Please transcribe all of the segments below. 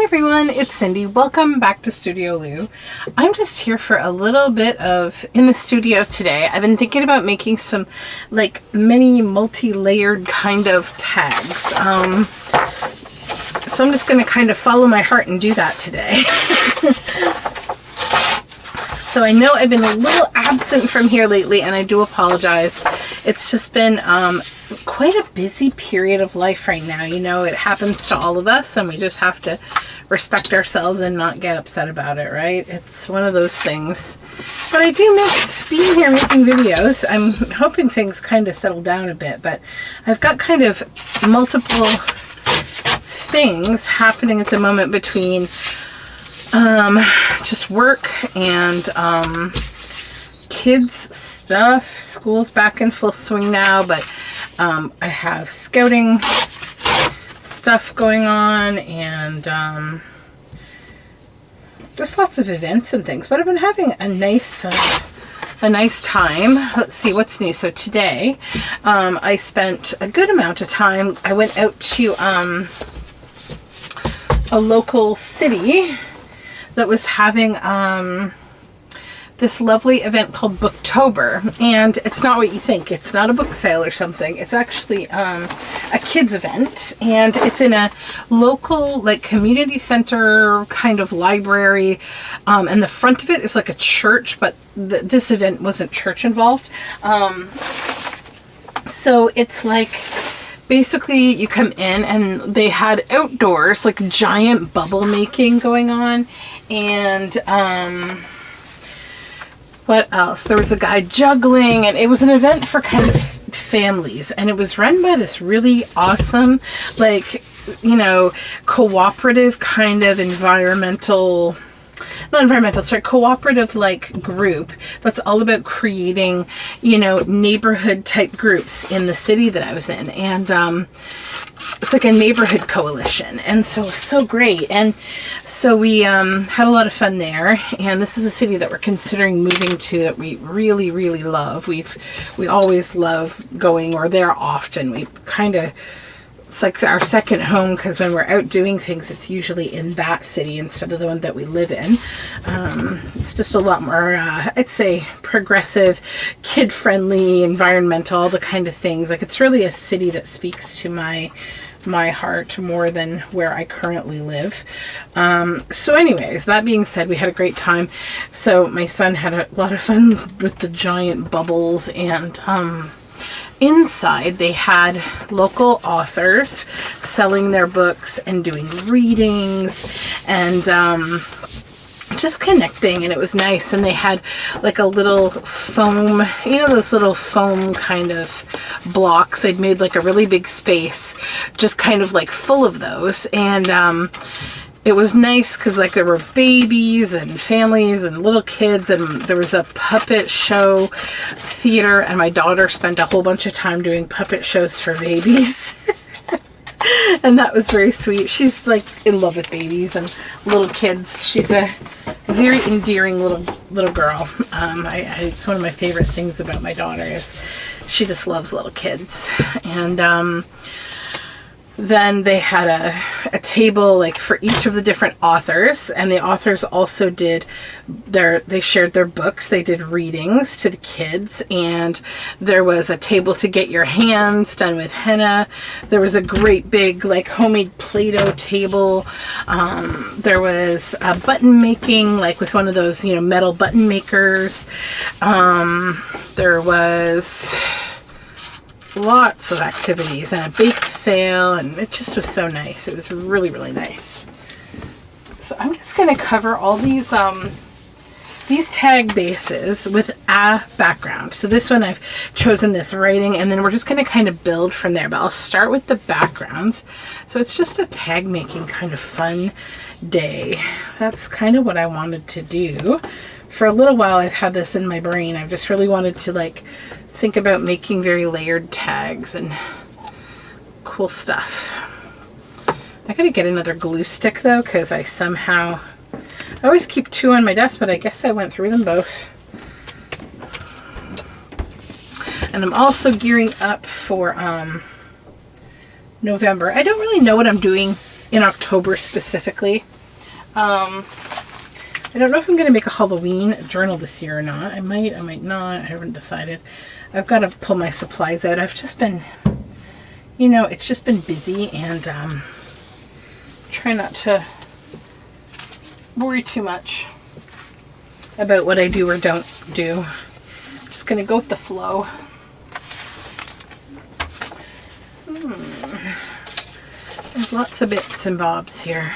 everyone, it's Cindy. Welcome back to Studioloo. I'm just here for a little bit of in the studio today. I've been thinking about making some like mini multi-layered kind of tags. So I'm just going to kind of follow my heart and do that today. So I know I've been a little absent from here lately, and I do apologize. It's just been quite a busy period of life right now. You know, it happens to all of us, and we just have to respect ourselves and not get upset about it, right? It's one of those things. But I do miss being here making videos. I'm hoping things kind of settle down a bit, but I've got kind of multiple things happening at the moment between just work and kids stuff. School's back in full swing now, but I have scouting stuff going on and just lots of events and things. But I've been having a nice time. Let's see what's new. So today I spent a good amount of time. I went out to a local city that was having this lovely event called Booktober, and it's not what you think. It's not a book sale or something. It's actually a kids event, and it's in a local like community center kind of library, and the front of it is like a church, but this event wasn't church involved. So it's like basically you come in and they had outdoors like giant bubble making going on, and what else? There was a guy juggling, and it was an event for kind of families, and it was run by this really awesome, like, you know, cooperative kind of cooperative like group that's all about creating, you know, neighborhood type groups in the city that I was in. And it's like a neighborhood coalition, and so it was so great. And so we had a lot of fun there, and this is a city that we're considering moving to that we really, really love. We always love going. We're there often. We kind of, it's like our second home, because when we're out doing things, it's usually in that city instead of the one that we live in. It's just a lot more, I'd say, progressive, kid-friendly, environmental, all the kind of things. Like, it's really a city that speaks to my heart more than where I currently live. So anyways, that being said, we had a great time. So my son had a lot of fun with the giant bubbles, and inside they had local authors selling their books and doing readings and just connecting, and it was nice. And they had like a little foam, you know, those little foam kind of blocks. They'd made like a really big space just kind of like full of those, and it was nice because like there were babies and families and little kids, and there was a puppet show theater, and my daughter spent a whole bunch of time doing puppet shows for babies. And that was very sweet. She's like in love with babies and little kids. She's a very endearing little girl. It's one of my favorite things about my daughter is she just loves little kids. And then they had a table like for each of the different authors, and the authors also did they shared their books. They did readings to the kids, and there was a table to get your hands done with henna. There was a great big like homemade Play-Doh table. There was a button making, like with one of those, you know, metal button makers. There was lots of activities and a bake sale, and it just was so nice. It was really, really nice. So I'm just going to cover all these tag bases with a background. So this one I've chosen this writing, and then we're just going to kind of build from there, but I'll start with the backgrounds. So it's just a tag making kind of fun day. That's kind of what I wanted to do. For a little while I've had this in my brain. I've just really wanted to like think about making very layered tags and cool stuff. I gotta get another glue stick though, because I always keep two on my desk, but I guess I went through them both. And I'm also gearing up for November. I don't really know what I'm doing in October specifically. I don't know if I'm going to make a Halloween journal this year or not. I might not. I haven't decided. I've got to pull my supplies out. I've just been, you know, it's just been busy, and try not to worry too much about what I do or don't do. Just going to go with the flow. There's lots of bits and bobs here.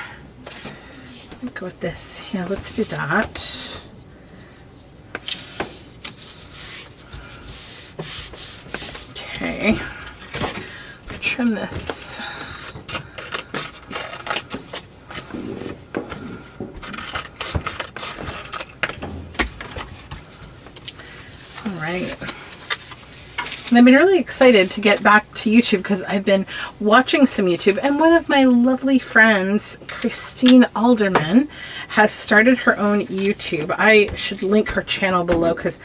I'll go with this. Yeah, let's do that. Okay. Trim this. All right. And I've been really excited to get back to YouTube because I've been watching some YouTube, and one of my lovely friends, Christine Alderman, has started her own YouTube. I should link her channel below because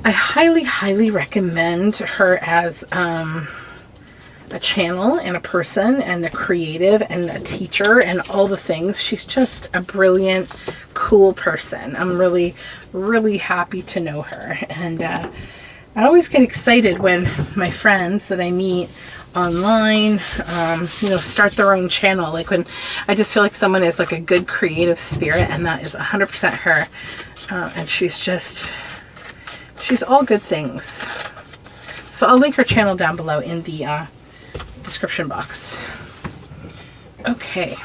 I highly, highly recommend her as a channel and a person and a creative and a teacher and all the things. She's just a brilliant, cool person. I'm really, really happy to know her. And I always get excited when my friends that I meet online, you know, start their own channel. Like when I just feel like someone is like a good creative spirit, and that is 100% her. And she's all good things. So I'll link her channel down below in the description box. Okay.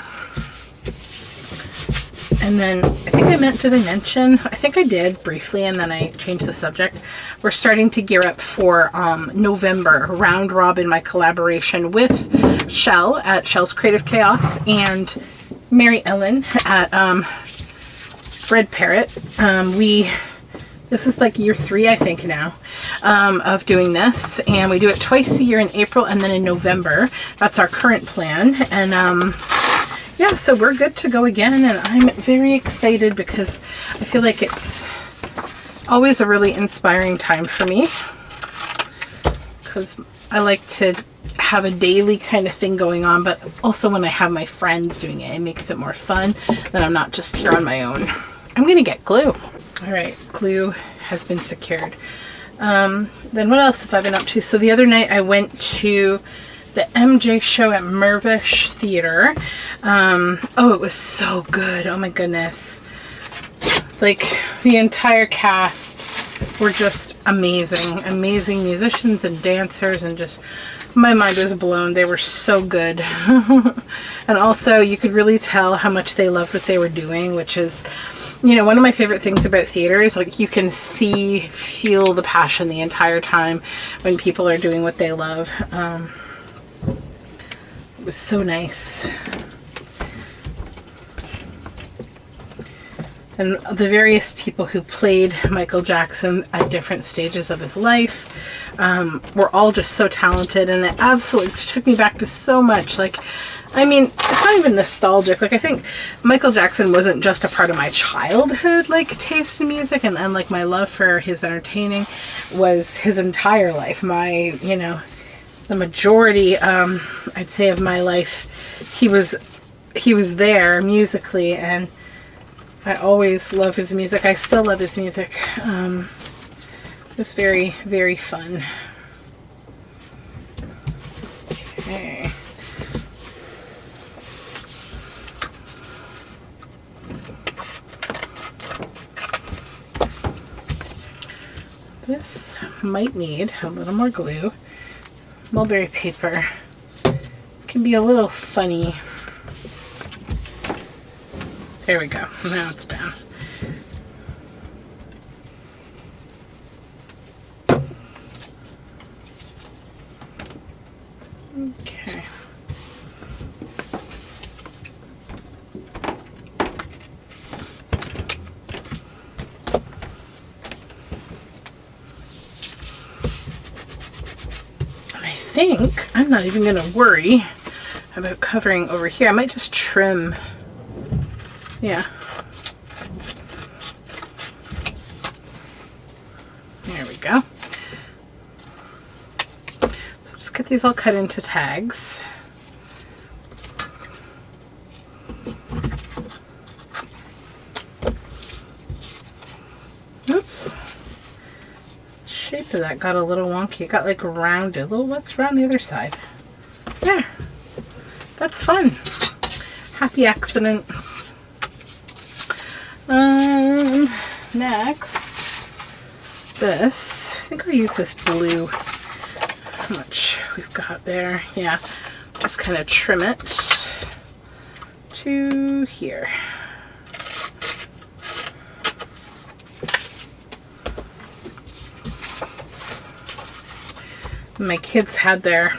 And then I think did I mention? I think I did briefly, and then I changed the subject. We're starting to gear up for November, Round Robin, my collaboration with Shell at Shell's Creative Chaos and Mary Ellen at Red Parrot. This is like year 3, I think now, of doing this. And we do it twice a year in April and then in November. That's our current plan. And yeah, so we're good to go again. And I'm very excited because I feel like it's always a really inspiring time for me. Because I like to have a daily kind of thing going on. But also when I have my friends doing it, it makes it more fun. Then I'm not just here on my own. I'm going to get glue. All right, glue has been secured. Then what else have I been up to? So the other night I went to the MJ show at Mirvish Theater. Oh, it was so good. Oh my goodness. Like the entire cast were just amazing. Amazing musicians and dancers, and just my mind was blown. They were so good. And also you could really tell how much they loved what they were doing, which is, you know, one of my favorite things about theater is like you can see, feel the passion the entire time when people are doing what they love. It was so nice. And the various people who played Michael Jackson at different stages of his life were all just so talented, and it absolutely took me back to so much. Like, I mean, it's not even nostalgic. Like, I think Michael Jackson wasn't just a part of my childhood, like, taste in music, and like my love for his entertaining was his entire life. My, you know, the majority, I'd say, of my life, he was there musically, and I always love his music. I still love his music. It was very, very fun. Okay. This might need a little more glue. Mulberry paper can be a little funny. There we go. Now it's down. Okay. And I think I'm not even going to worry about covering over here. I might just trim. Yeah. There we go. So just get these all cut into tags. tip of that got a little wonky. It got like rounded. Well, let's round the other side. There. That's fun. Happy accident. Next, this. I think I'll use this blue. How much we've got there? Yeah. Just kind of trim it to here. My kids had their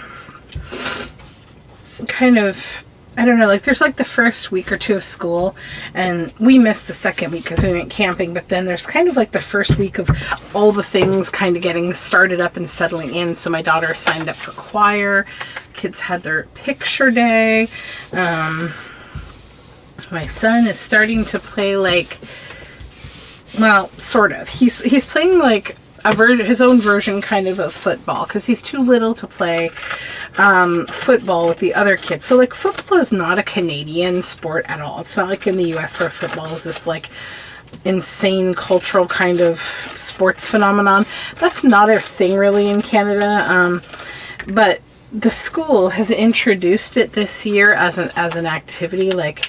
kind of, I don't know, like there's like the first week or two of school, and we missed the second week because we went camping, but then there's kind of like the first week of all the things kind of getting started up and settling in. So my daughter signed up for choir. Kids had their picture day. My son is starting to play like, well, sort of. He's playing like his own version kind of football, because he's too little to play football with the other kids. So like football is not a Canadian sport at all. It's not like in the US where football is this like insane cultural kind of sports phenomenon. That's not a thing really in Canada. But the school has introduced it this year as an activity, like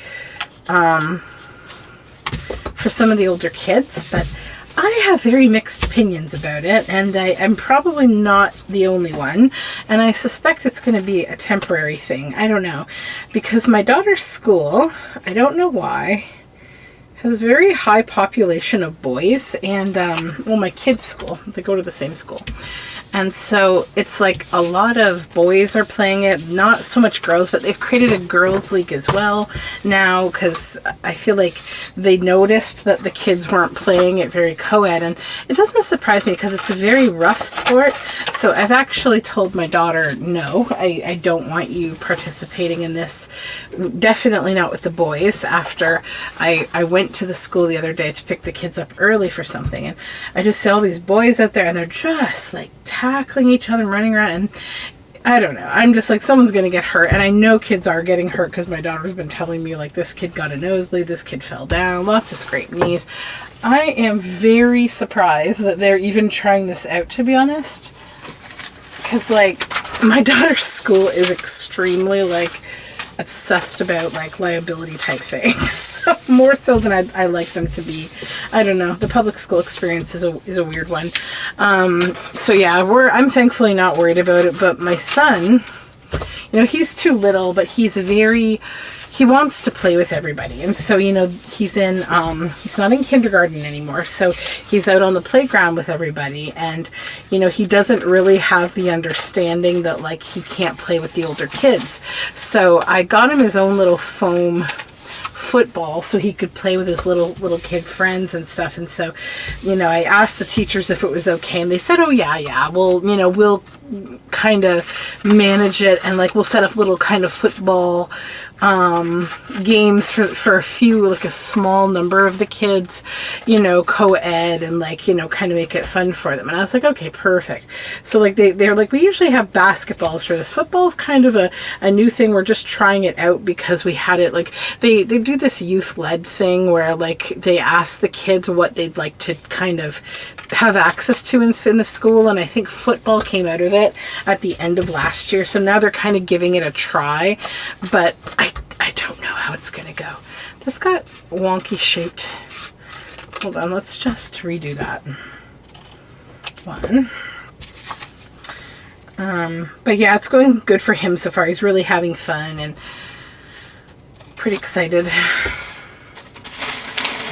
for some of the older kids, but I have very mixed opinions about it, and I'm probably not the only one, and I suspect it's going to be a temporary thing. I don't know, because my daughter's school, I don't know why, has a very high population of boys, and, well, my kids' school, they go to the same school. And so it's like a lot of boys are playing it, not so much girls, but they've created a girls' league as well now, because I feel like they noticed that the kids weren't playing it very co-ed, and it doesn't surprise me because it's a very rough sport. So I've actually told my daughter, no, I don't want you participating in this, definitely not with the boys, after I went to the school the other day to pick the kids up early for something, and I just see all these boys out there, and they're just like tackling each other and running around, and I don't know, I'm just like, someone's gonna get hurt. And I know kids are getting hurt because my daughter's been telling me, like, this kid got a nosebleed, this kid fell down, lots of scraped knees. I am very surprised that they're even trying this out, to be honest, because like my daughter's school is extremely like obsessed about like liability type things, more so than I like them to be. I don't know, the public school experience is a weird one. So yeah, I'm thankfully not worried about it, but my son, you know, he's too little, but he wants to play with everybody. And so, you know, he's not in kindergarten anymore, so he's out on the playground with everybody, and, you know, he doesn't really have the understanding that, like, he can't play with the older kids. So I got him his own little foam football so he could play with his little kid friends and stuff. And so, you know, I asked the teachers if it was okay, and they said, oh yeah, we'll kind of manage it, and like we'll set up little kind of football games for a few, like a small number of the kids, you know, co-ed, and like, you know, kind of make it fun for them. And I was like, okay, perfect. So like they're like, we usually have basketballs for this. Football's kind of a new thing. We're just trying it out because we had it, like they do this youth-led thing where like they ask the kids what they'd like to kind of have access to in the school, and I think football came out of it at the end of last year. So now they're kind of giving it a try, but I don't know how it's gonna go. This got wonky shaped. Hold on, let's just redo that one. But yeah, it's going good for him so far. He's really having fun and pretty excited.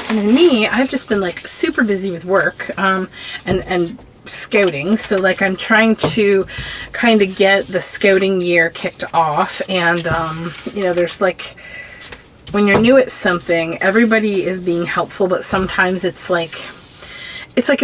And then me, I've just been like super busy with work and scouting. So like I'm trying to kind of get the scouting year kicked off, and you know, there's like, when you're new at something, everybody is being helpful, but sometimes it's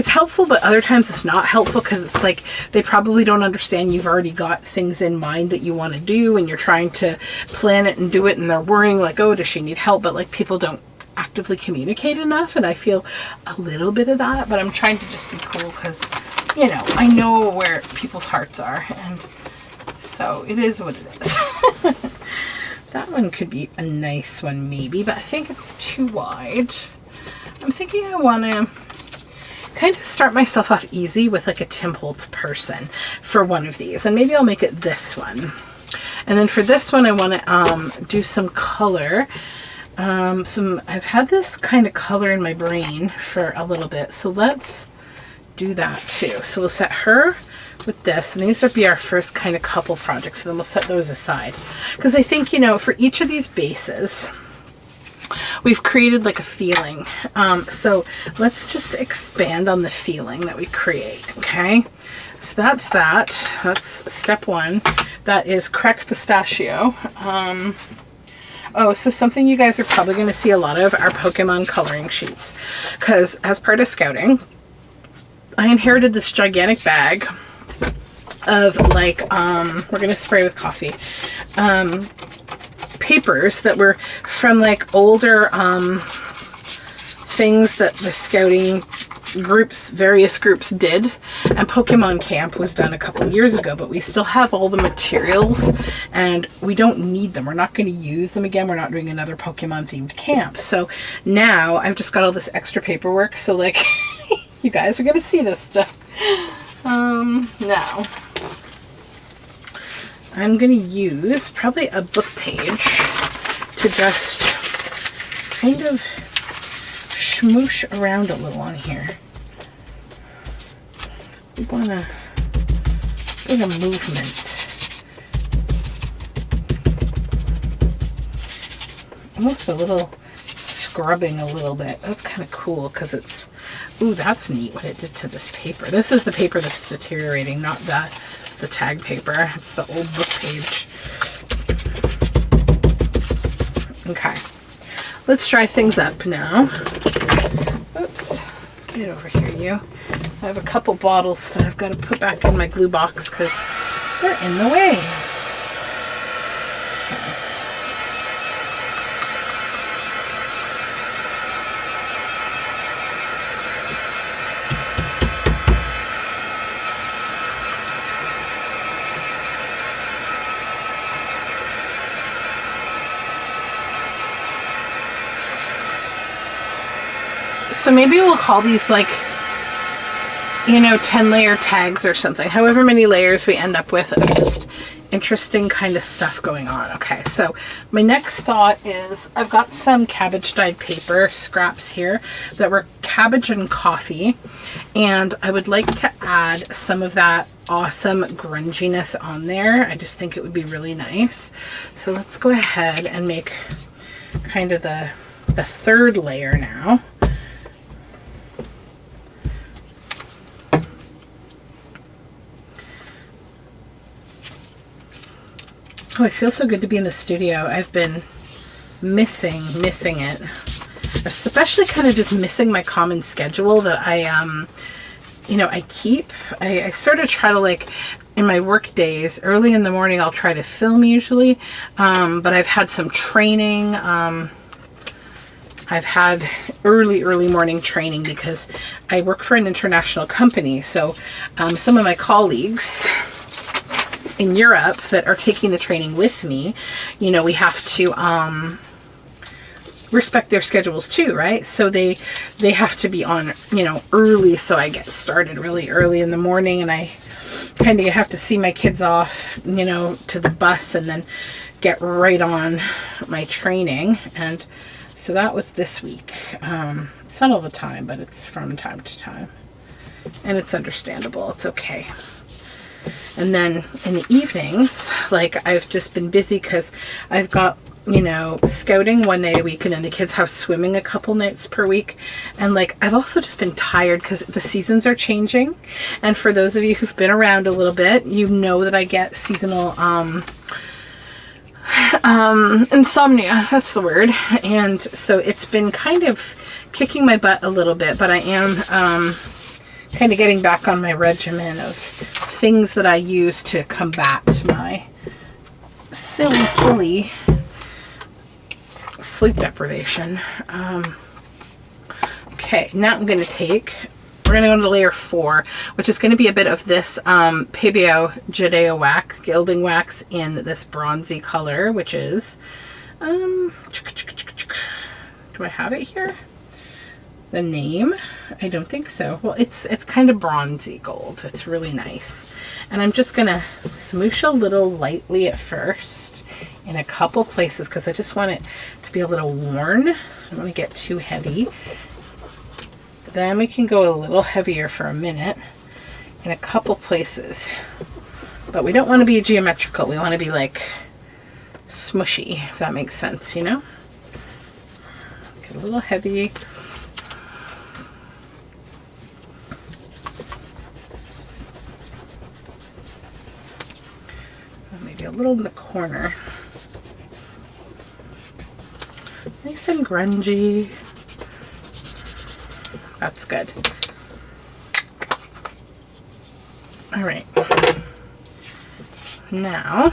helpful, but other times it's not helpful, because it's like they probably don't understand you've already got things in mind that you want to do, and you're trying to plan it and do it, and they're worrying like, oh, does she need help? But like people don't actively communicate enough, and I feel a little bit of that, but I'm trying to just be cool because, you know, I know where people's hearts are, and so it is what it is. That one could be a nice one maybe, but I think it's too wide. I'm thinking I want to kind of start myself off easy with like a Tim Holtz person for one of these. And maybe I'll make it this one. And then for this one, I want to do some color. I've had this kind of color in my brain for a little bit. So let's do that too. So we'll set her with this, and these would be our first kind of couple projects. So then we'll set those aside. Because I think, you know, for each of these bases, we've created like a feeling. So let's just expand on the feeling that we create, okay? So that's that. That's step one. That is cracked pistachio. Oh, so something you guys are probably going to see a lot of are Pokemon coloring sheets. Because as part of scouting, I inherited this gigantic bag of like, we're going to spray with coffee, papers that were from like older things that the scouting groups, various groups did, and Pokemon Camp was done a couple years ago, but we still have all the materials and we don't need them. We're not going to use them again. We're not doing another Pokemon themed camp. So now I've just got all this extra paperwork. So like you guys are going to see this stuff. Now I'm going to use probably a book page to just kind of smoosh around a little on here. We want to get a movement. Almost a little scrubbing a little bit. That's kind of cool because it's, ooh, that's neat what it did to this paper. This is the paper that's deteriorating, not the tag paper. It's the old book page. Okay. Let's try things up now. Oops. Get over here, you. I have a couple bottles that I've got to put back in my glue box because they're in the way. So maybe we'll call these like, you know, 10 layer tags or something. However many layers we end up with of just interesting kind of stuff going on. Okay, so my next thought is I've got some cabbage dyed paper scraps here that were cabbage and coffee. And I would like to add some of that awesome grunginess on there. I just think it would be really nice. So let's go ahead and make kind of the third layer now. Oh, it feels so good to be in the studio. I've been missing it. Especially kind of just missing my common schedule that I, you know, I keep. I sort of try to like, in my work days, early in the morning, I'll try to film usually. But I've had some training. I've had early morning training because I work for an international company. So some of my colleagues in Europe that are taking the training with me, you know, we have to respect their schedules too, right? So they have to be on, you know, early, so I get started really early in the morning, and I kind of have to see my kids off, you know, to the bus and then get right on my training. And so that was this week. It's not all the time, but it's from time to time, and it's understandable. It's okay. And then in the evenings, like, I've just been busy because I've got, you know, scouting one night a week, and then the kids have swimming a couple nights per week. And like, I've also just been tired because the seasons are changing. And for those of you who've been around a little bit, you know that I get seasonal insomnia, that's the word. And so it's been kind of kicking my butt a little bit, but I am kind of getting back on my regimen of things that I use to combat my silly sleep deprivation. Okay, now we're going to go into layer 4, which is going to be a bit of this Pebeo Jadeo wax, gilding wax in this bronzy color, which is, do I have it here? the name? I don't think so. Well, it's kind of bronzy gold. It's really nice. And I'm just gonna smoosh a little lightly at first in a couple places because I just want it to be a little worn. I don't want to get too heavy. Then we can go a little heavier for a minute in a couple places. But we don't want to be geometrical. We want to be like smushy, if that makes sense, you know? Get a little heavy. Maybe a little in the corner. Nice and grungy. That's good. All right. Now,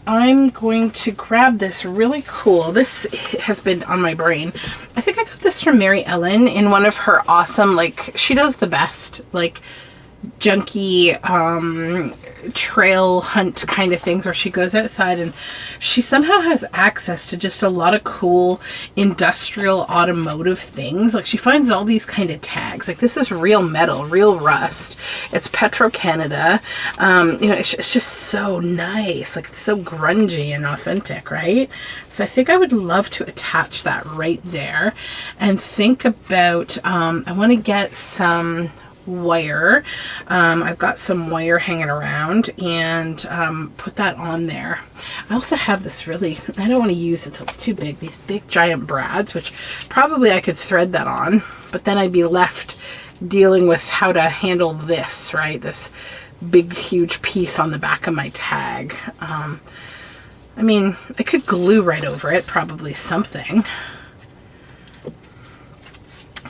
I'm going to grab this really cool. This has been on my brain. I think I got this from Mary Ellen in one of her awesome, like, she does the best, like, junky trail hunt kind of things where she goes outside and she somehow has access to just a lot of cool industrial automotive things. Like she finds all these kind of tags. Like this is real metal, real rust. It's Petro-Canada. You know, it's just so nice. Like it's so grungy and authentic, right? So I think I would love to attach that right there and think about, I want to get some wire. I've got some wire hanging around and put that on there. I also have this really, I don't want to use it, it's too big, these big giant brads, which probably I could thread that on, but then I'd be left dealing with how to handle this, right? This big huge piece on the back of my tag. I mean, I could glue right over it, probably something.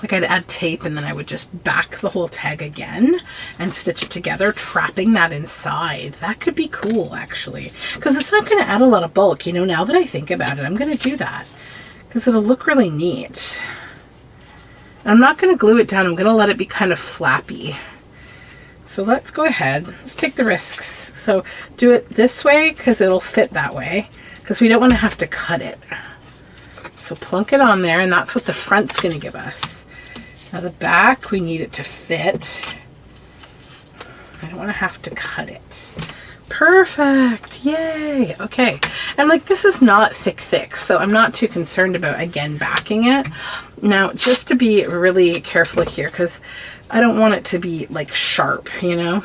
Like I'd add tape and then I would just back the whole tag again and stitch it together, trapping that inside. That could be cool, actually. Because it's not going to add a lot of bulk, you know, now that I think about it, I'm going to do that. Because it'll look really neat. And I'm not going to glue it down, I'm going to let it be kind of flappy. So let's go ahead, let's take the risks. So do it this way because it'll fit that way. Because we don't want to have to cut it. So plunk it on there, and that's what the front's going to give us. Now the back, we need it to fit. I don't want to have to cut it. Perfect, yay, okay. And like this is not thick, so I'm not too concerned about, again, backing it. Now, just to be really careful here, because I don't want it to be like sharp, you know.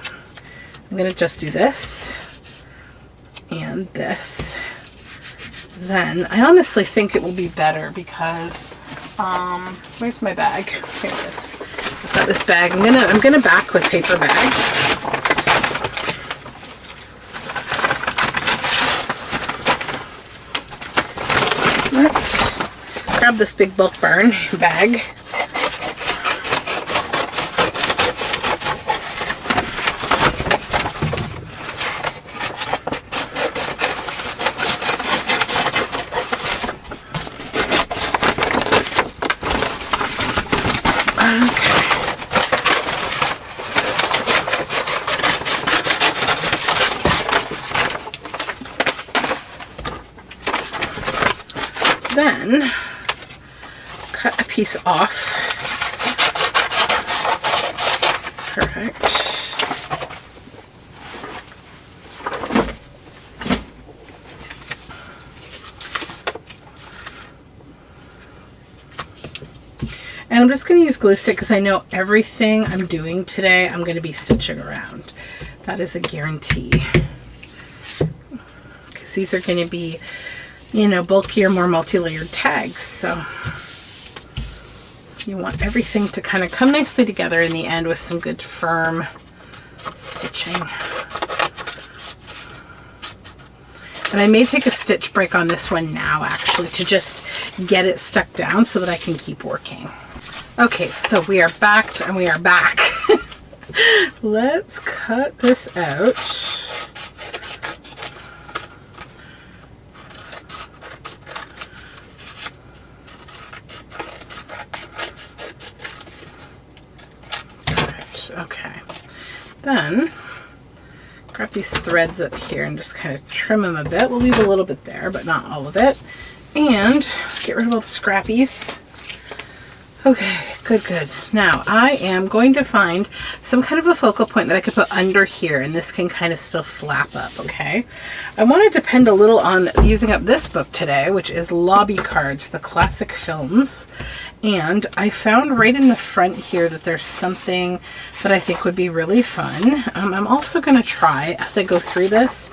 I'm going to just do this and this. Then I honestly think it will be better because where's my bag? Here it is. I've got this bag. I'm gonna back with paper bag. So let's grab this big bulk barn bag. Then cut a piece off. Perfect. And I'm just going to use glue stick because I know everything I'm doing today I'm going to be stitching around. That is a guarantee. Because these are going to be, you know, bulkier, more multi-layered tags. So you want everything to kind of come nicely together in the end with some good firm stitching. And I may take a stitch break on this one now, actually, to just get it stuck down so that I can keep working. Okay, so we are backed and we are back. Let's cut this out. Okay, then grab these threads up here and just kind of trim them a bit. We'll leave a little bit there, but not all of it. And get rid of all the scrappies. Okay, good, good. Now I am going to find some kind of a focal point that I could put under here, and this can kind of still flap up, okay? I want to depend a little on using up this book today, which is Lobby Cards, the Classic Films. And I found right in the front here that there's something that I think would be really fun. I'm also going to try, as I go through this,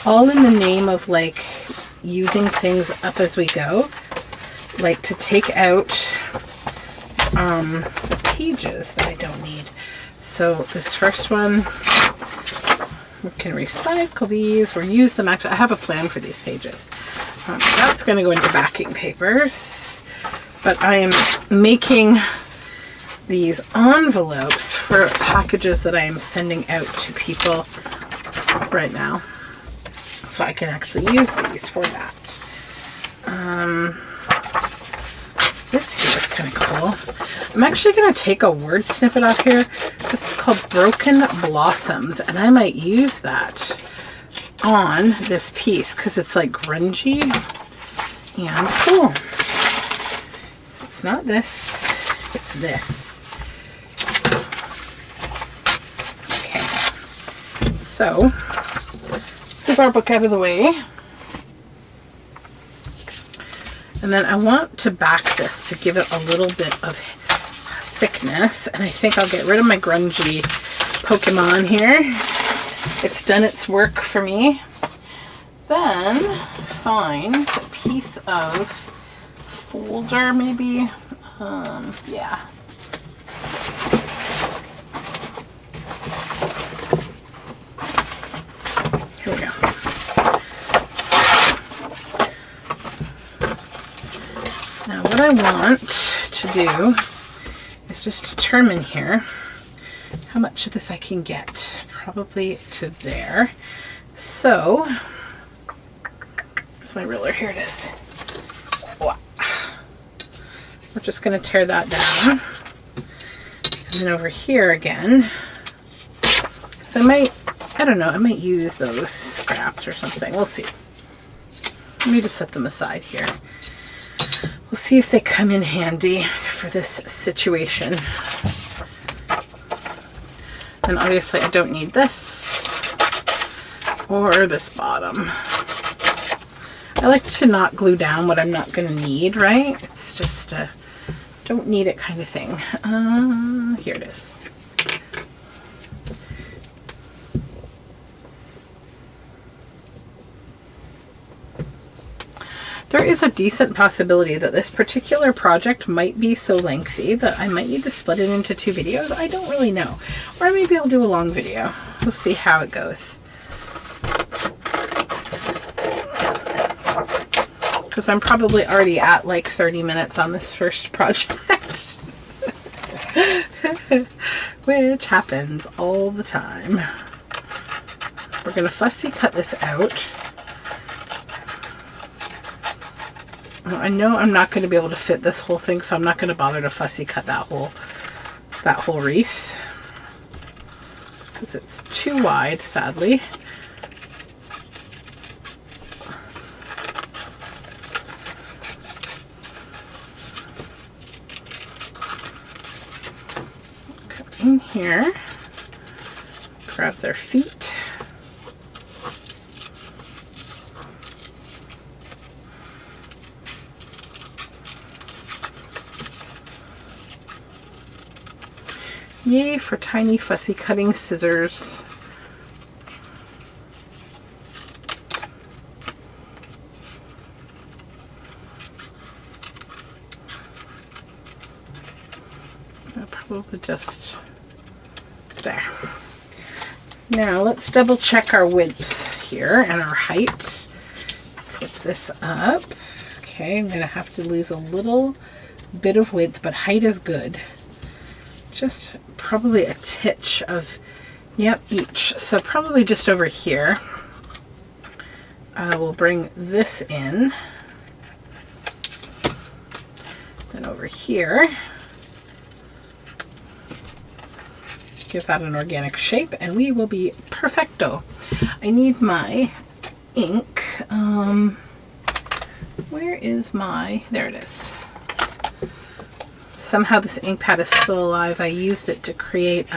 all in the name of like using things up as we go, like to take out the pages that I don't need. So this first one, we can recycle these or use them. Actually, I have a plan for these pages. That's going to go into backing papers, but I am making these envelopes for packages that I am sending out to people right now. So I can actually use these for that. This here is kind of cool. I'm actually going to take a word snippet off here. This is called Broken Blossoms, and I might use that on this piece because it's like grungy and cool. So it's not this, it's this. Okay, so move our book out of the way. And then I want to back this to give it a little bit of thickness. And I think I'll get rid of my grungy Pokemon here. It's done its work for me. Then find a piece of folder maybe. Yeah. Here we go. Now what I want to do is just determine here how much of this I can get. Probably to there. So, where's my ruler? Here it is. We're just going to tear that down. And then over here again, so I don't know, I might use those scraps or something. We'll see. Let me just set them aside here. We'll see if they come in handy for this situation. And obviously I don't need this or this bottom. I like to not glue down what I'm not going to need, right? It's just a don't need it kind of thing. Here it is. There is a decent possibility that this particular project might be so lengthy that I might need to split it into 2 videos. I don't really know. Or maybe I'll do a long video. We'll see how it goes. Because I'm probably already at like 30 minutes on this first project. Which happens all the time. We're going to fussy cut this out. I know I'm not going to be able to fit this whole thing, so I'm not going to bother to fussy cut that whole wreath because it's too wide, sadly. Come in here, grab their feet. Yay for tiny fussy cutting scissors. I'll probably just there. Now let's double check our width here and our height. Flip this up. Okay, I'm going to have to lose a little bit of width, but height is good. Just probably a titch of, yep, each. So probably just over here. We'll bring this in. Then over here, give that an organic shape, and we will be perfecto. I need my ink. Where is my, there it is. somehow this ink pad is still alive. I used it to create,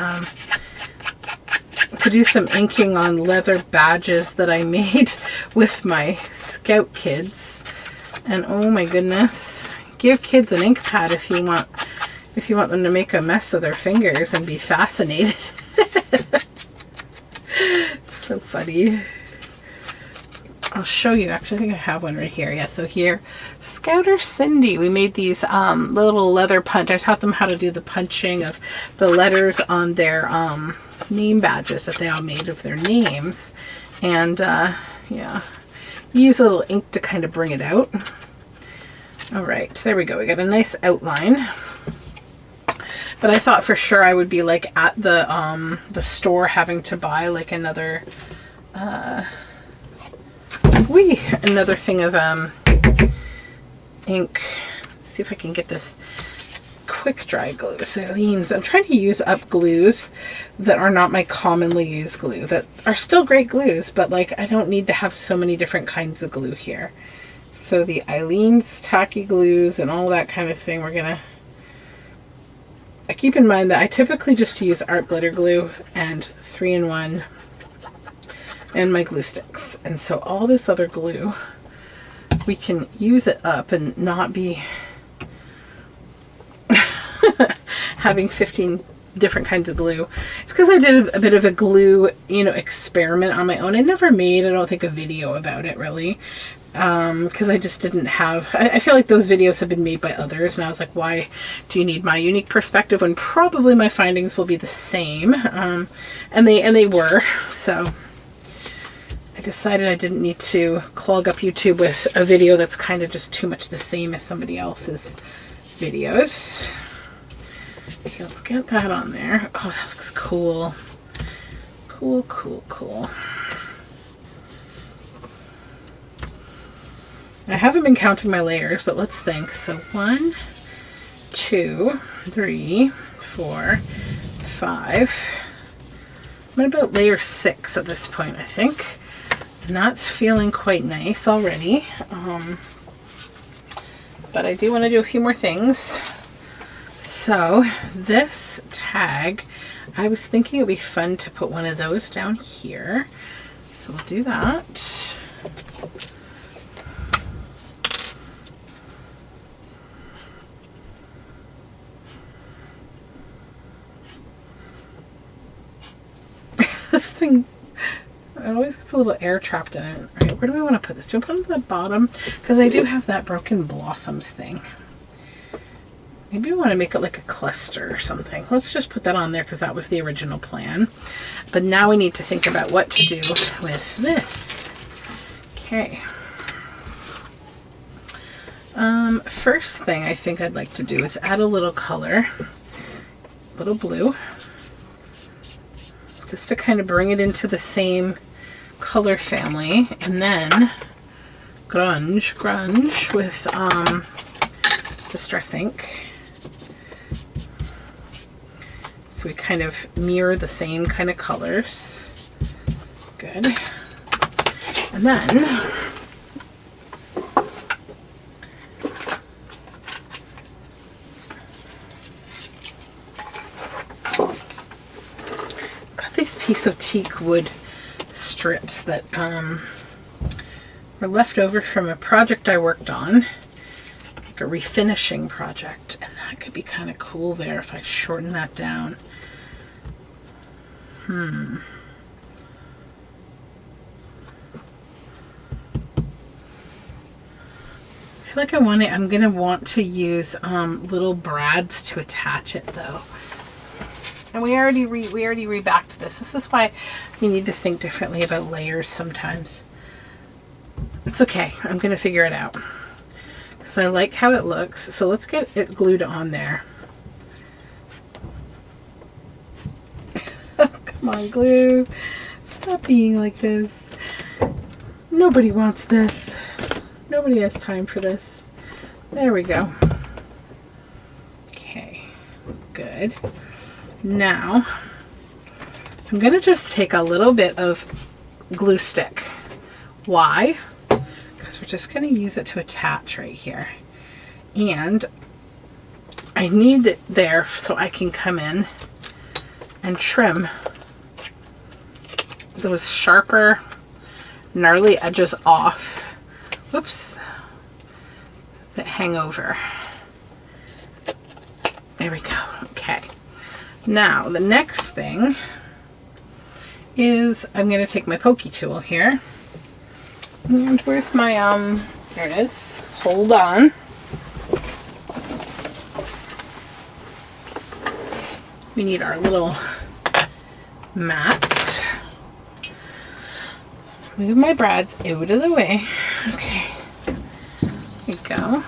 to do some inking on leather badges that I made with my Scout kids. And oh my goodness, give kids an ink pad if you want them to make a mess of their fingers and be fascinated. So funny. I'll show you. Actually, I think I have one right here. Yeah, so here, Scouter Cindy. We made these little leather punch. I taught them how to do the punching of the letters on their name badges that they all made of their names. And yeah, use a little ink to kind of bring it out. All right, there we go. We got a nice outline. But I thought for sure I would be like at the store having to buy like another another thing of ink. Let's see if I can get this quick dry glue. Silenes. I'm trying to use up glues that are not my commonly used glue, that are still great glues, but like I don't need to have so many different kinds of glue here. So the Eileen's tacky glues and all that kind of thing, we're gonna, I keep in mind that I typically just use art glitter glue and 3-in-1 and my glue sticks. And so all this other glue, we can use it up and not be having 15 different kinds of glue. It's because I did a bit of a glue, experiment on my own. I never made, I don't think, a video about it really. Because I just didn't have, I feel like those videos have been made by others, and I was like, why do you need my unique perspective when probably my findings will be the same? And they were, so I decided I didn't need to clog up YouTube with a video that's kind of just too much the same as somebody else's videos. Okay, let's get that on there. Oh, that looks cool. Cool, cool, cool. I haven't been counting my layers, but let's think. So 1, 2, 3, 4, 5. I'm at about layer 6 at this point, I think. And that's feeling quite nice already. But I do want to do a few more things. So this tag, I was thinking it would be fun to put one of those down here. So we'll do that. This thing, it always gets a little air trapped in it. All right, where do we want to put this? Do we put it on the bottom? Because I do have that broken blossoms thing. Maybe I want to make it like a cluster or something. Let's just put that on there because that was the original plan. But now we need to think about what to do with this. Okay. First thing I think I'd like to do is add a little color, a little blue, just to kind of bring it into the same color family, and then grunge with Distress ink. So we kind of mirror the same kind of colors. Good. And then got these piece of teak wood strips that were left over from a project I worked on, like a refinishing project, and that could be kind of cool there if I shorten that down. I feel like I'm gonna want to use little brads to attach it though. And we already rebacked this. This is why you need to think differently about layers sometimes. It's okay. I'm gonna figure it out because I like how it looks. So let's get it glued on there. Come on, glue. Stop being like this. Nobody wants this. Nobody has time for this. There we go. Okay, good. Now, I'm going to just take a little bit of glue stick. Why? Because we're just going to use it to attach right here. And I need it there so I can come in and trim those sharper, gnarly edges off. Whoops. That hang over. There we go. Okay. Now, the next thing is I'm going to take my pokey tool here. And where's my, there it is. Hold on. We need our little mat. Move my brads out of the way. Okay. There we go.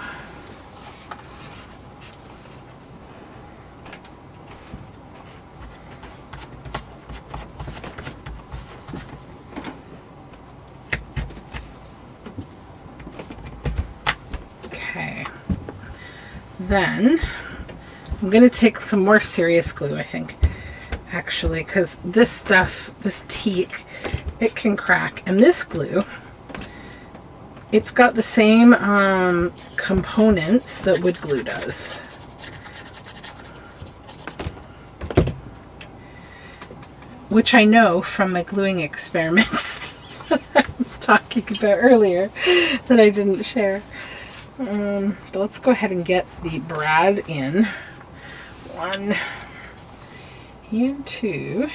Okay. Then I'm going to take some more serious glue, I think, actually, because this stuff, this teak, it can crack. And this glue, it's got the same components that wood glue does. Which I know from my gluing experiments that I was talking about earlier that I didn't share. But let's go ahead and get the brad in. 1 and 2.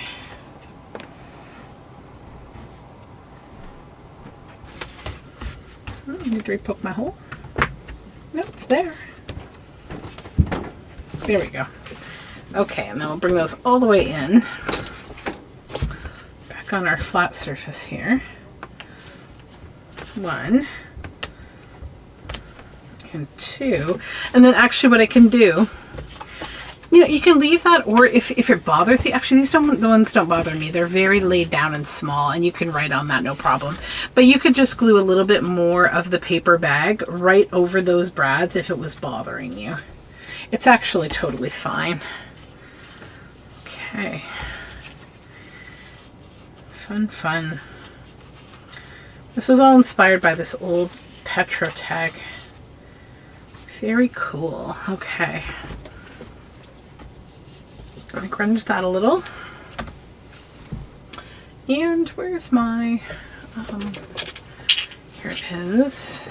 Need to re-poke my hole. No, it's there. There we go. Okay, and then we'll bring those all the way in. Back on our flat surface here. 1 and 2. And then actually what I can do, you know, you can leave that, or if it bothers you, actually the ones don't bother me. They're very laid down and small, and you can write on that, no problem. But you could just glue a little bit more of the paper bag right over those brads if it was bothering you. It's actually totally fine. Okay. Fun, fun. This was all inspired by this old Petro tag. Very cool. Okay. Going to grunge that a little. And where's my, here it is.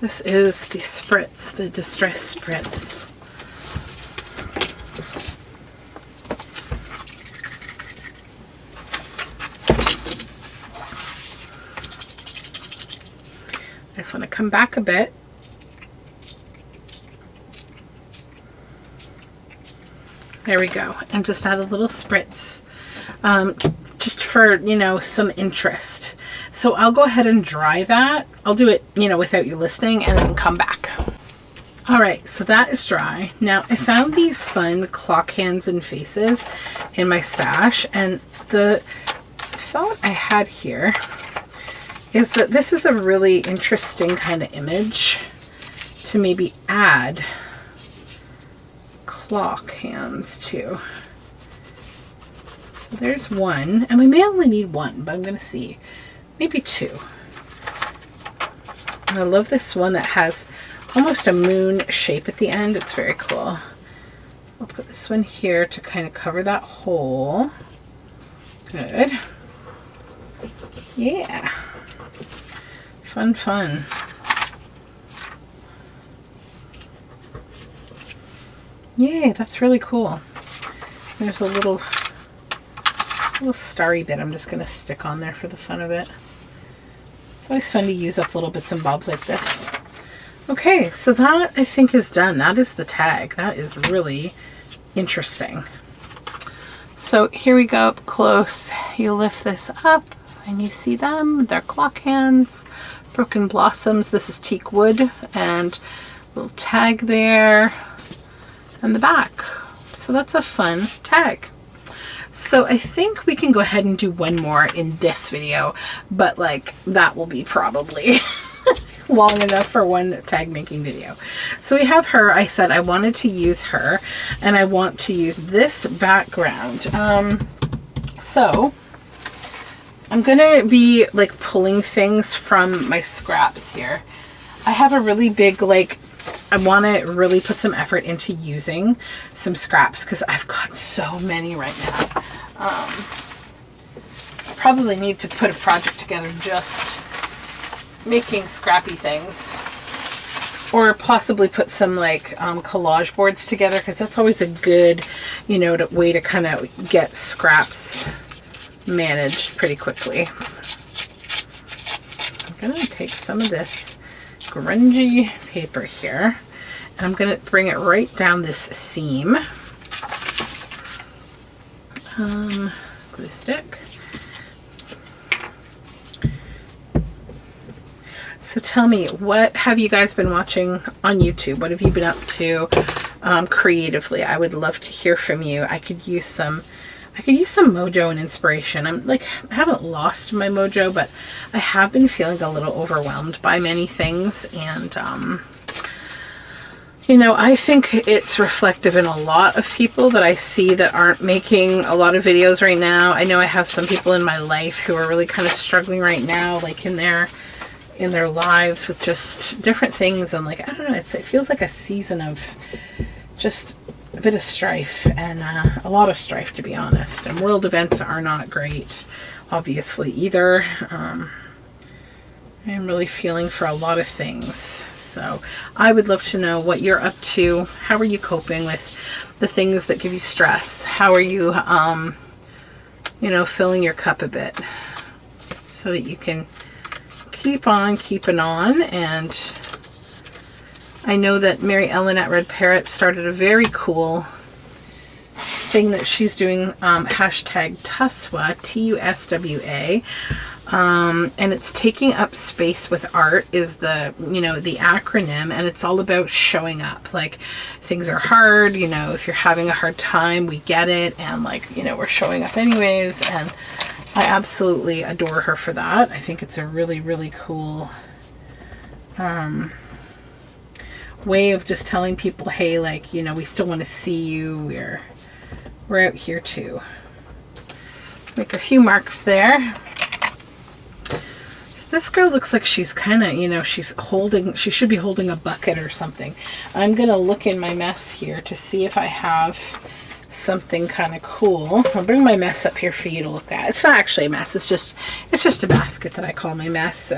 This is the spritz, the distress spritz. I just want to come back a bit. There we go. And just add a little spritz. Just for, you know, some interest. So I'll go ahead and dry that. I'll do it, you know, without you listening, and then come back. All right, so that is dry. Now, I found these fun clock hands and faces in my stash, and the thought I had here is that this is a really interesting kind of image to maybe add clock hands to. So there's one, and we may only need one, but I'm going to see. Maybe 2. And I love this one that has almost a moon shape at the end. It's very cool. I'll put this one here to kind of cover that hole. Good. Yeah. Fun, fun. Yay, that's really cool. There's a little starry bit I'm just going to stick on there for the fun of it. It's always fun to use up little bits and bobs like this. Okay, so that I think is done. That is the tag. That is really interesting. So here we go up close. You lift this up and you see them. They're clock hands, broken blossoms. This is teak wood, and a little tag there. And the back. So that's a fun tag. So I think we can go ahead and do one more in this video, but like that will be probably long enough for one tag making video. So we have her. I said I wanted to use her, and I want to use this background. So I'm gonna be like pulling things from my scraps here. I have a really big like I want to really put some effort into using some scraps because I've got so many right now. I probably need to put a project together just making scrappy things. Or possibly put some like collage boards together, because that's always a good, you know, way to kind of get scraps managed pretty quickly. I'm going to take some of this grungy paper here, and I'm going to bring it right down this seam. Glue stick. So tell me, what have you guys been watching on YouTube? What have you been up to creatively? I would love to hear from you. I could use some mojo and inspiration. I haven't lost my mojo, but I have been feeling a little overwhelmed by many things. And, you know, I think it's reflective in a lot of people that I see that aren't making a lot of videos right now. I know I have some people in my life who are really kind of struggling right now, like in their lives with just different things, and like, I don't know, it feels like a season of just a bit of strife, and a lot of strife, to be honest. And world events are not great, obviously, either. I'm really feeling for a lot of things. So I would love to know what you're up to. How are you coping with the things that give you stress? How are you, you know, filling your cup a bit so that you can keep on keeping on. And I know that Mary Ellen at Red Parrot started a very cool thing that she's doing, hashtag TUSWA, TUSWA, and it's taking up space with art is the, you know, the acronym, and it's all about showing up. Like, things are hard, you know, if you're having a hard time, we get it, and like, you know, we're showing up anyways. And I absolutely adore her for that. I think it's a really, really cool way of just telling people, hey, like, you know, we still want to see you. We're out here too. Make a few marks there. So this girl looks like she's kind of, you know, she should be holding a bucket or something. I'm going to look in my mess here to see if I have something kind of cool. I'll bring my mess up here for you to look at. It's not actually a mess. It's just a basket that I call my mess.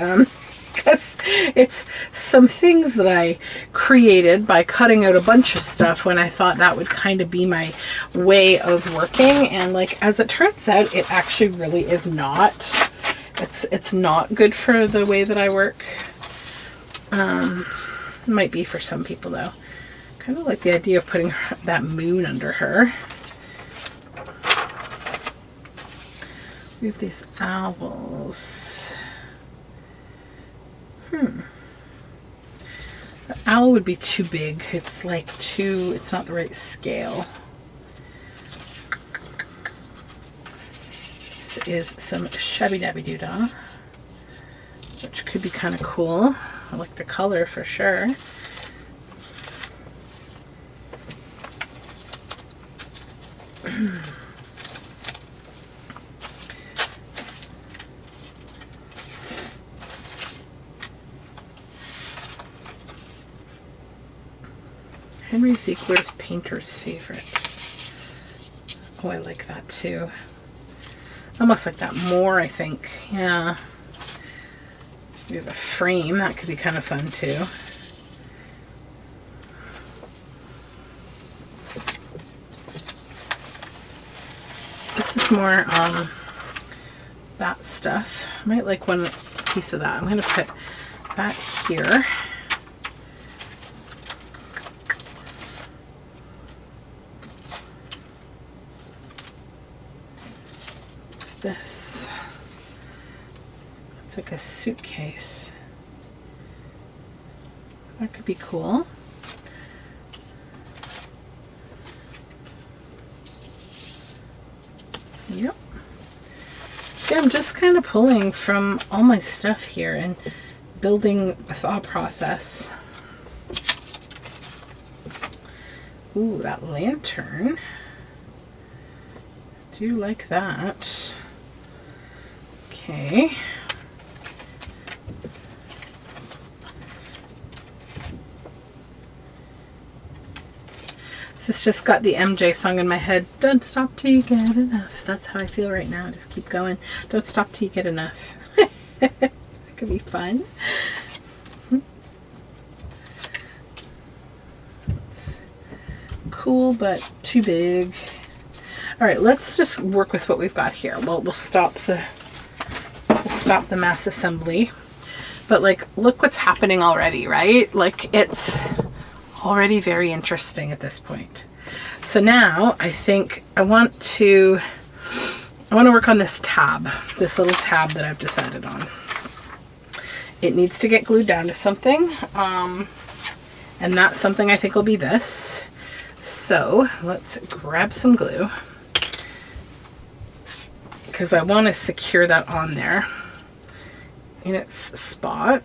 Because it's some things that I created by cutting out a bunch of stuff when I thought that would kind of be my way of working. And like, as it turns out, it actually really is not. It's not good for the way that I work. It might be for some people though. Kind of like the idea of putting that moon under her. We have these owls. The owl would be too big. It's like it's not the right scale. This is some Shabby Dabby Doodah, which could be kind of cool. I like the color for sure. Henry Ziegler's Painter's Favorite. Oh, I like that too. Almost like that more, I think. Yeah. We have a frame. That could be kind of fun too. This is more that stuff. I might like one piece of that. I'm going to put that here. What's this? It's like a suitcase. That could be cool. Yep. See, I'm just kind of pulling from all my stuff here and building the thought process. Ooh, that lantern. Do like that. Okay. So it's just got the MJ song in my head. Don't stop till you get enough. That's how I feel right now. Just keep going. Don't stop till you get enough. That could be fun. It's cool, but too big. All right, let's just work with what we've got here. Well, we'll stop the mass assembly. But like, look what's happening already, right? Like, it's already very interesting at this point. So now I think I want to work on this tab, this little tab that I've decided on. It needs to get glued down to something. And that something I think will be this. So let's grab some glue, because I want to secure that on there in its spot.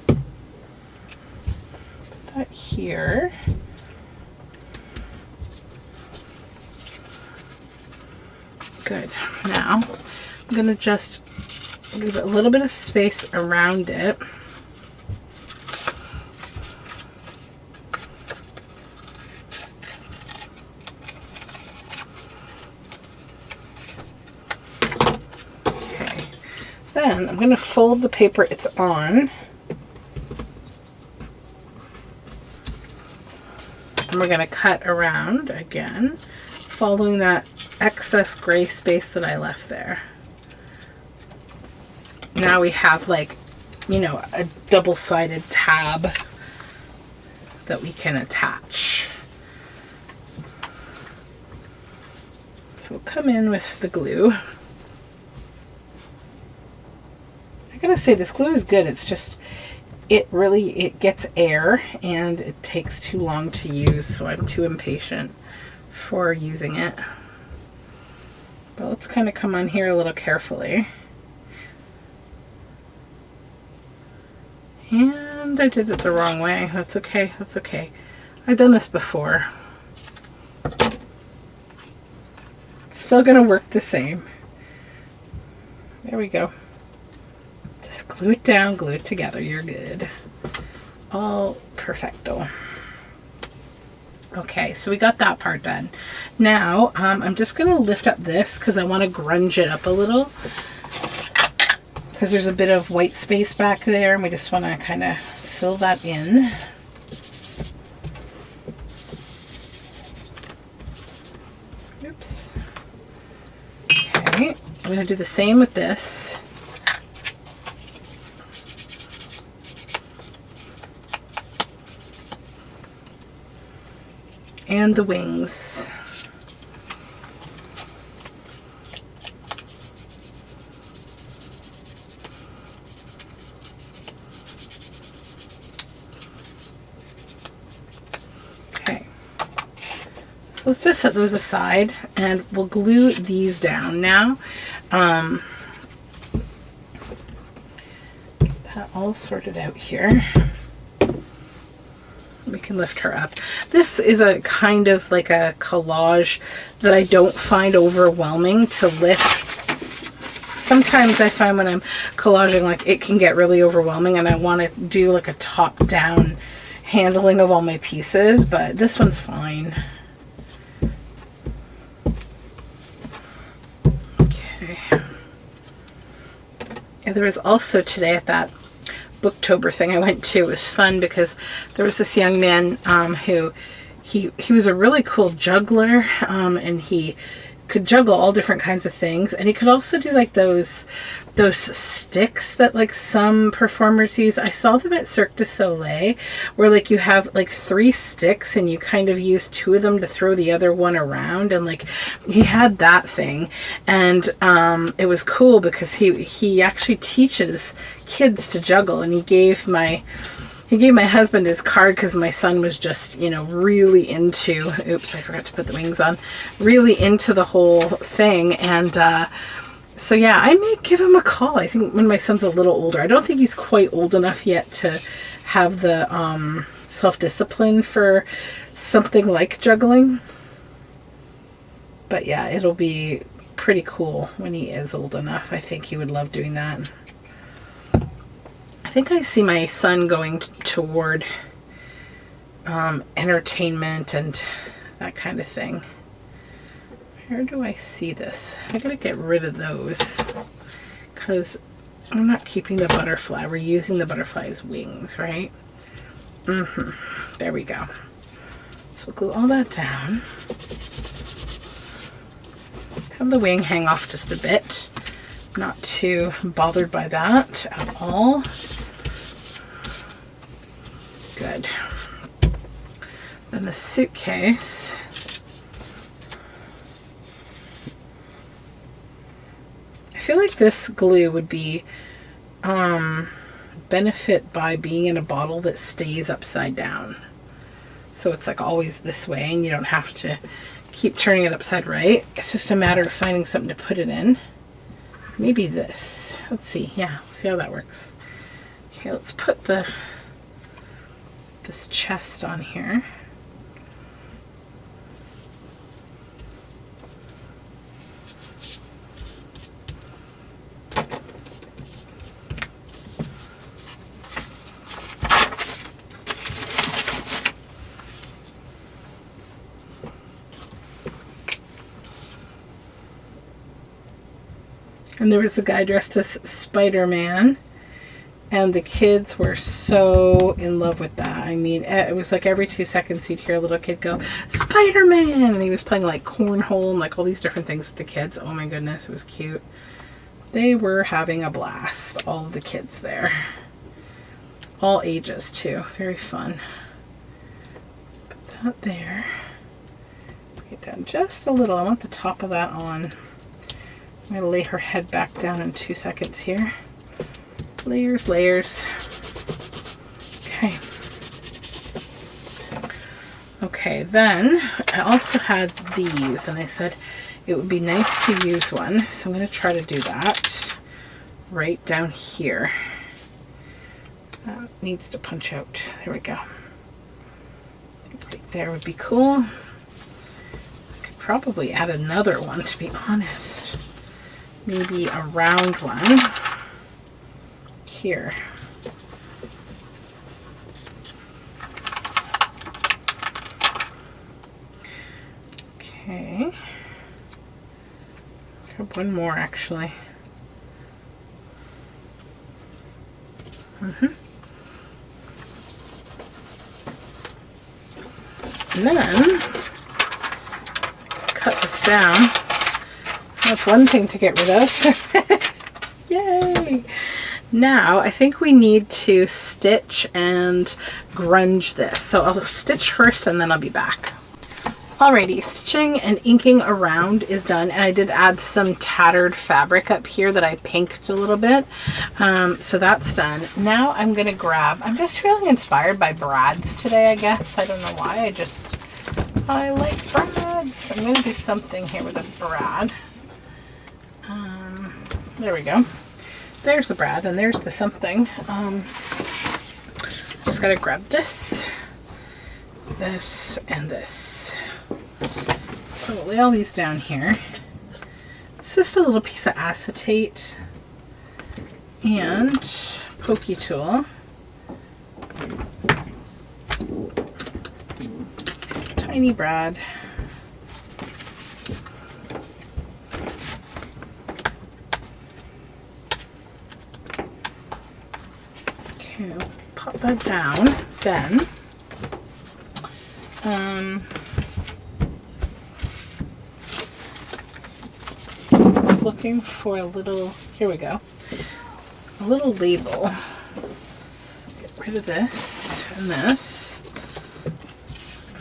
Put that here. Good. Now I'm going to just give it a little bit of space around it. Okay. Then I'm going to fold the paper it's on. And we're going to cut around again, following that excess gray space that I left there. Now we have, like, you know, a double-sided tab that we can attach. So we'll come in with the glue. I gotta say, this glue is good. It's just, it gets air and it takes too long to use, so I'm too impatient for using it. But let's kind of come on here a little carefully. And I did it the wrong way. That's okay. That's okay. I've done this before. It's still going to work the same. There we go. Just glue it down, glue it together. You're good. All perfecto. Okay, so we got that part done. Now, I'm just going to lift up this because I want to grunge it up a little, because there's a bit of white space back there and we just want to kind of fill that in. Oops. Okay, I'm going to do the same with this. And the wings. Okay. So let's just set those aside and we'll glue these down now. Get that all sorted out here. We can lift her up. This is a kind of like a collage that I don't find overwhelming to lift. Sometimes I find when I'm collaging, like, it can get really overwhelming and I want to do like a top-down handling of all my pieces, but this one's fine. Okay. And there was also today at that Booktober thing I went to, it was fun because there was this young man who he was a really cool juggler, and he could juggle all different kinds of things, and he could also do like those sticks that like some performers use. I saw them at Cirque du Soleil, where like you have like 3 sticks and you kind of use 2 of them to throw the other one around, and like he had that thing, and it was cool because he actually teaches kids to juggle, and he gave my husband his card because my son was just, you know, really into, oops, I forgot to put the wings on, really into the whole thing. And so yeah, I may give him a call. I think when my son's a little older. I don't think he's quite old enough yet to have the self-discipline for something like juggling. But yeah, it'll be pretty cool when he is old enough. I think he would love doing that. I think I see my son going toward entertainment and that kind of thing. Where do I see this? I gotta get rid of those because I'm not keeping the butterfly. We're using the butterfly's wings, right? There we go. So we'll glue all that down. Have the wing hang off just a bit. Not too bothered by that at all. Good. Then the suitcase. I feel like this glue would be benefit by being in a bottle that stays upside down. So it's like always this way and you don't have to keep turning it upside right. It's just a matter of finding something to put it in. Maybe this. Let's see. Yeah, see how that works. Okay, let's put this chest on here. And there was a guy dressed as Spider-Man, and the kids were so in love with that. I mean, it was like every 2 seconds you'd hear a little kid go, Spider-Man! And he was playing like cornhole and like all these different things with the kids. Oh my goodness, it was cute. They were having a blast, all of the kids there. All ages too, very fun. Put that there. Bring it down just a little. I want the top of that on. I'm going to lay her head back down in 2 seconds here. Layers, layers. Okay. Okay, then I also had these, and I said it would be nice to use one, so I'm going to try to do that right down here. That needs to punch out. There we go. I think right there would be cool. I could probably add another one, to be honest. Maybe a round one here. Okay. Grab one more actually. And then cut this down. That's one thing to get rid of. Yay! Now, I think we need to stitch and grunge this. So I'll stitch first and then I'll be back. Alrighty, stitching and inking around is done, and I did add some tattered fabric up here that I pinked a little bit. So that's done. Now I'm going to grab, I'm just feeling inspired by brads today, I guess. I don't know why, I like brads. I'm going to do something here with a brad. There we go. There's the brad and there's the something. Just got to grab this, and this. So we'll lay all these down here. It's just a little piece of acetate and pokey tool. Tiny brad. Okay, I'll pop that down. Then just looking for a little, here we go, a little label. Get rid of this and this.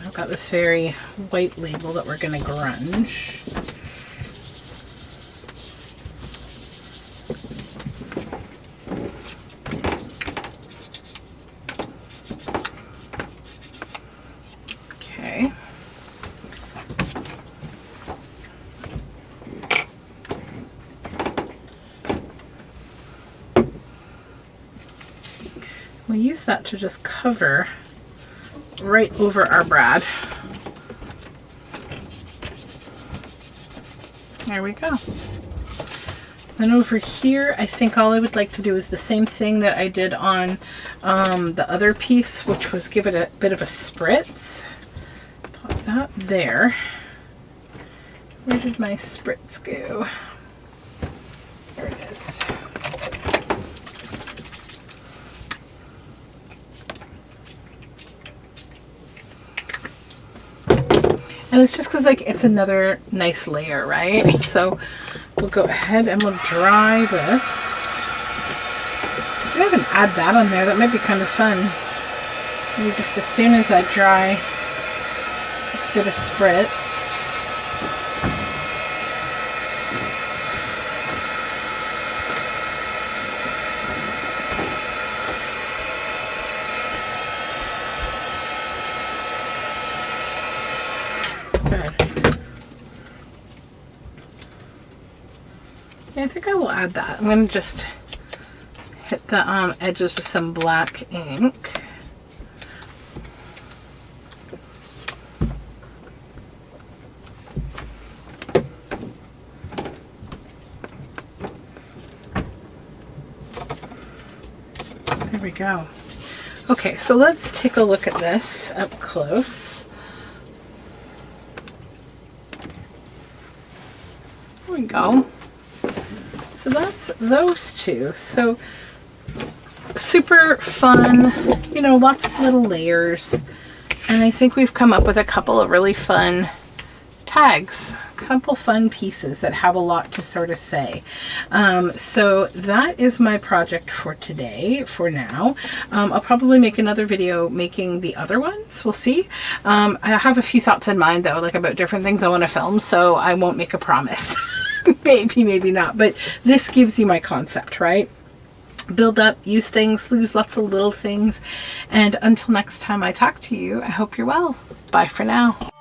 I've got this very white label that we're going to grunge. Okay. We'll use that to just cover right over our brad. There we go. Then over here, I think all I would like to do is the same thing that I did on the other piece, which was give it a bit of a spritz. Pop that there. Where did my spritz go? There it is. And it's just because like it's another nice layer, right? So we'll go ahead and we'll dry this. I can even add that on there. That might be kind of fun. Maybe just as soon as I dry this bit of spritz. Yeah, I think I will add that. I'm going to just hit the edges with some black ink. There we go. Okay, so let's take a look at this up close. There we go. So that's those two. So super fun, you know, lots of little layers. And I think we've come up with a couple of really fun tags, a couple fun pieces that have a lot to sort of say. So that is my project for today, for now. I'll probably make another video making the other ones. We'll see. I have a few thoughts in mind though, like about different things I want to film, so I won't make a promise. Maybe, maybe not, but this gives you my concept, right? Build up, use things, lose lots of little things. And until next time I talk to you, I hope you're well. Bye for now.